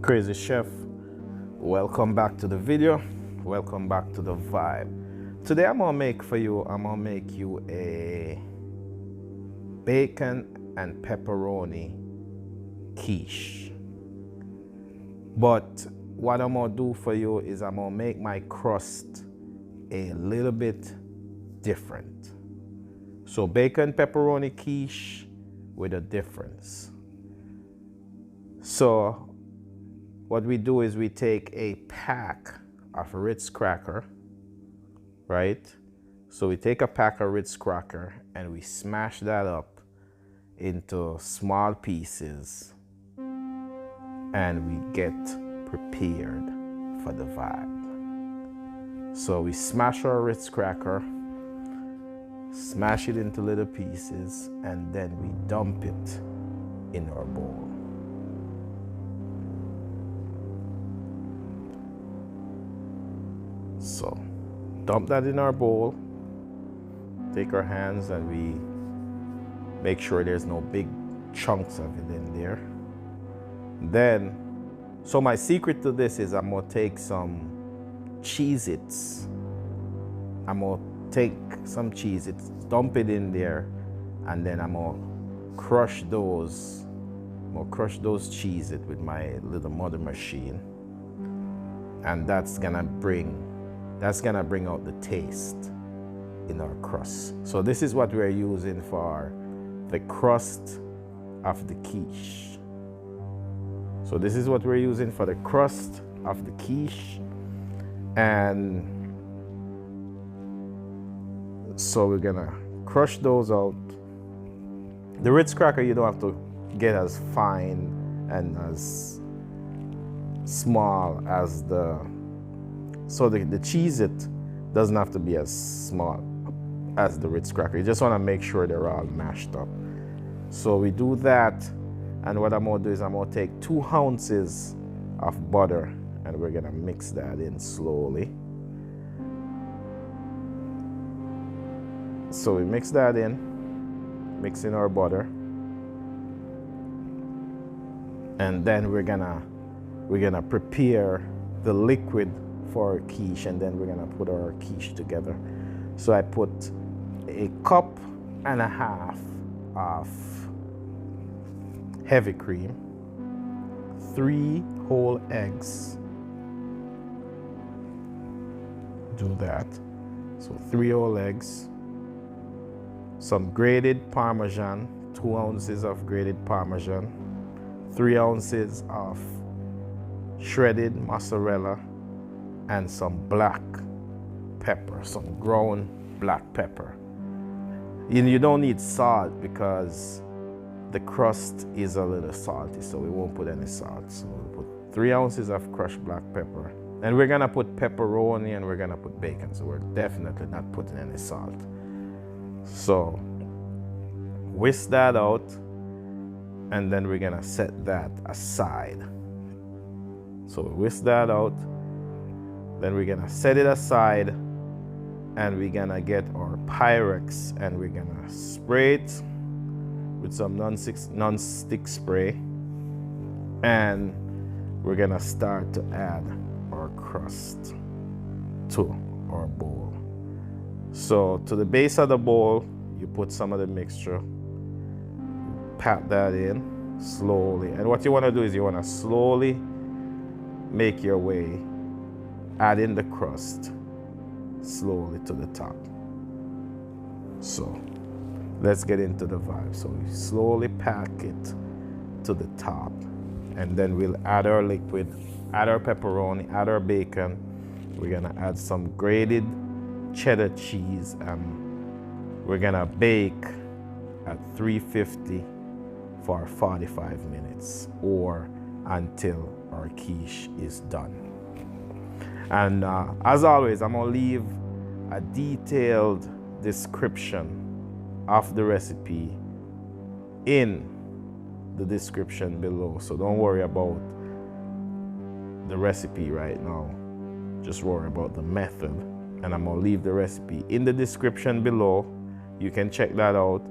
Crazy Chef, welcome back to the video. Welcome back to the vibe. Today I'm gonna make you a bacon and pepperoni quiche. But what I'm gonna do for you is I'm gonna make my crust a little bit different. So bacon pepperoni quiche with a difference. So what we do is we take a pack of Ritz cracker, right? So we take a pack of Ritz cracker and we smash that up into small pieces and we get prepared for the vibe. So we smash our Ritz cracker, smash it into little pieces, and then we dump it in our bowl. So dump that in our bowl, take our hands and we make sure there's no big chunks of it in there. Then, so my secret to this is I'm gonna take some Cheez-Its. I'm gonna take some Cheez-Its, dump it in there, and then I'm gonna crush those. I'm gonna crush those Cheez-Its with my little mother machine. And that's gonna bring out the taste in our crust. So this is what we're using for the crust of the quiche. So this is what we're using for the crust of the quiche. And so we're gonna crush those out. The Ritz cracker you don't have to get as fine and as small as so the Cheez-It doesn't have to be as small as the Ritz cracker. You just want to make sure they're all mashed up. So we do that, and what I'm going to do is I'm going to take 2 ounces of butter and we're going to mix that in slowly. So we mix that in, mix in our butter, and then we're gonna prepare the liquid for our quiche, and then we're gonna put our quiche together. So I put a cup and a half of heavy cream, 3 whole eggs. Do that. So 3 whole eggs, some grated parmesan, 2 ounces of grated parmesan, 3 ounces of shredded mozzarella, and some black pepper, some ground black pepper. You don't need salt because the crust is a little salty, so we won't put any salt. So we'll put 3 ounces of crushed black pepper. And we're gonna put pepperoni and we're gonna put bacon, so we're definitely not putting any salt. So whisk that out, and then we're gonna set that aside. So we whisk that out, then we're gonna set it aside, and we're gonna get our Pyrex and we're gonna spray it with some non-stick spray, and we're gonna start to add our crust to our bowl. So to the base of the bowl, you put some of the mixture, pat that in slowly, and what you want to do is you want to slowly make your way, add in the crust slowly to the top. So let's get into the vibe. So we slowly pack it to the top, and then we'll add our liquid, add our pepperoni, add our bacon. We're gonna add some grated cheddar cheese, and we're gonna bake at 350 for 45 minutes or until our quiche is done. And as always, I'm gonna leave a detailed description of the recipe in the description below. So don't worry about the recipe right now. Just worry about the method. And I'm gonna leave the recipe in the description below. You can check that out.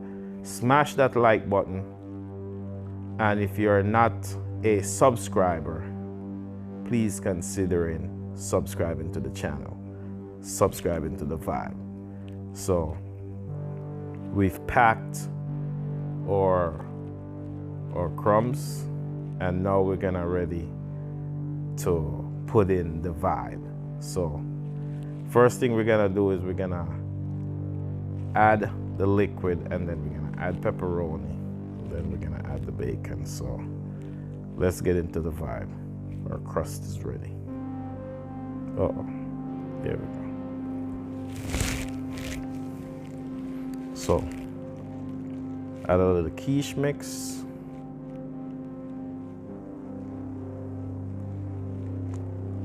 Smash that like button. And if you're not a subscriber, please considering subscribing to the channel, subscribing to the vibe. So we've packed our crumbs, and now we're gonna ready to put in the vibe. So first thing we're gonna do is we're gonna add the liquid, and then we're gonna add pepperoni, then we're gonna add the bacon. So let's get into the vibe. Our crust is ready. Uh-oh, there we go. So add a little quiche mix.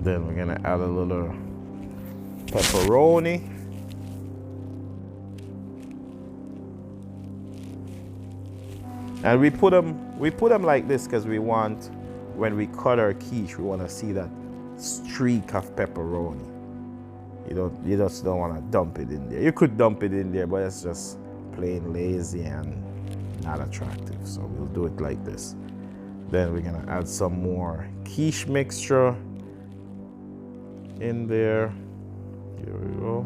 Then we're gonna add a little pepperoni. And we put them like this because we want, when we cut our quiche, we want to see that streak of pepperoni. You just don't want to dump it in there. You could dump it in there, but it's just plain lazy and not attractive. So we'll do it like this. Then we're gonna add some more quiche mixture in there. Here we go.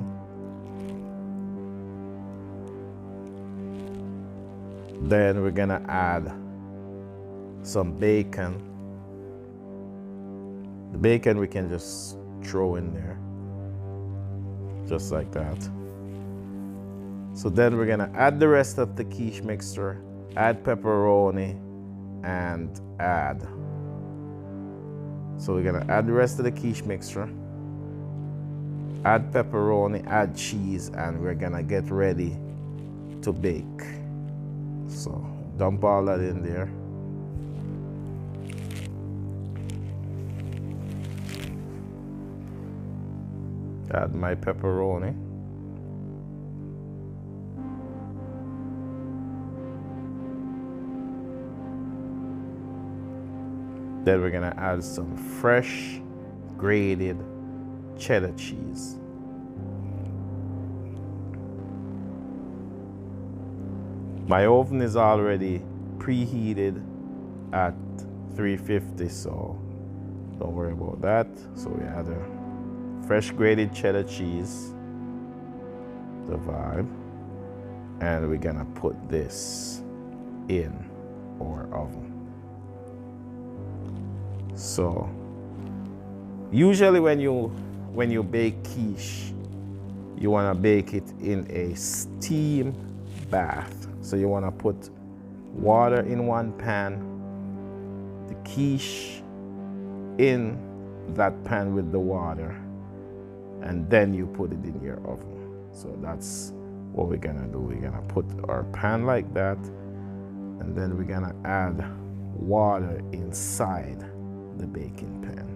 Then we're gonna add some bacon. The bacon we can just throw in there, just like that. So then we're gonna add the rest of the quiche mixture, add pepperoni, and add. So we're gonna add the rest of the quiche mixture, add pepperoni, add cheese, and we're gonna get ready to bake. So dump all that in there. Add my pepperoni. Then we're gonna add some fresh grated cheddar cheese. My oven is already preheated at 350, so don't worry about that. So we add a fresh grated cheddar cheese, the vibe, and we're gonna put this in our oven. So usually when you bake quiche, you wanna bake it in a steam bath. So you want to put water in one pan, the quiche in that pan with the water, and then you put it in your oven. So that's what we're gonna do. We're gonna put our pan like that, and then we're gonna add water inside the baking pan.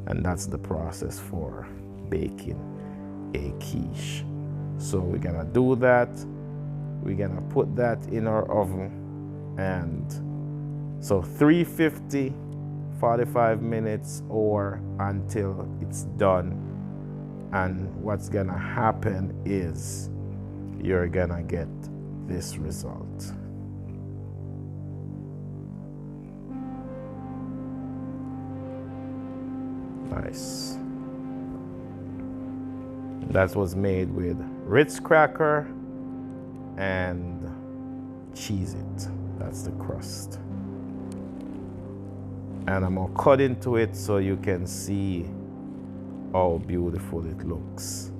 And that's the process for baking a quiche. So we're gonna do that. We're gonna put that in our oven, and so 350, 45 minutes or until it's done. And what's gonna happen is you're gonna get this result. Nice. That was made with Ritz cracker and Cheez-It. That's the crust. And I'm gonna cut into it so you can see how beautiful it looks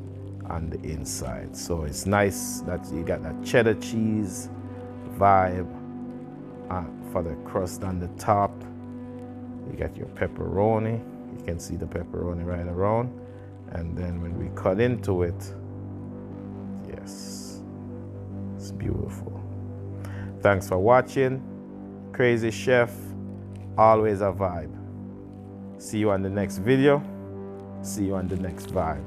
on the inside. So it's nice that you got that cheddar cheese vibe for the crust on the top. You got your pepperoni. You can see the pepperoni right around. And then when we cut into it, yes. It's beautiful. Thanks for watching. Crazy Chef, always a vibe. See you on the next video. See you on the next vibe.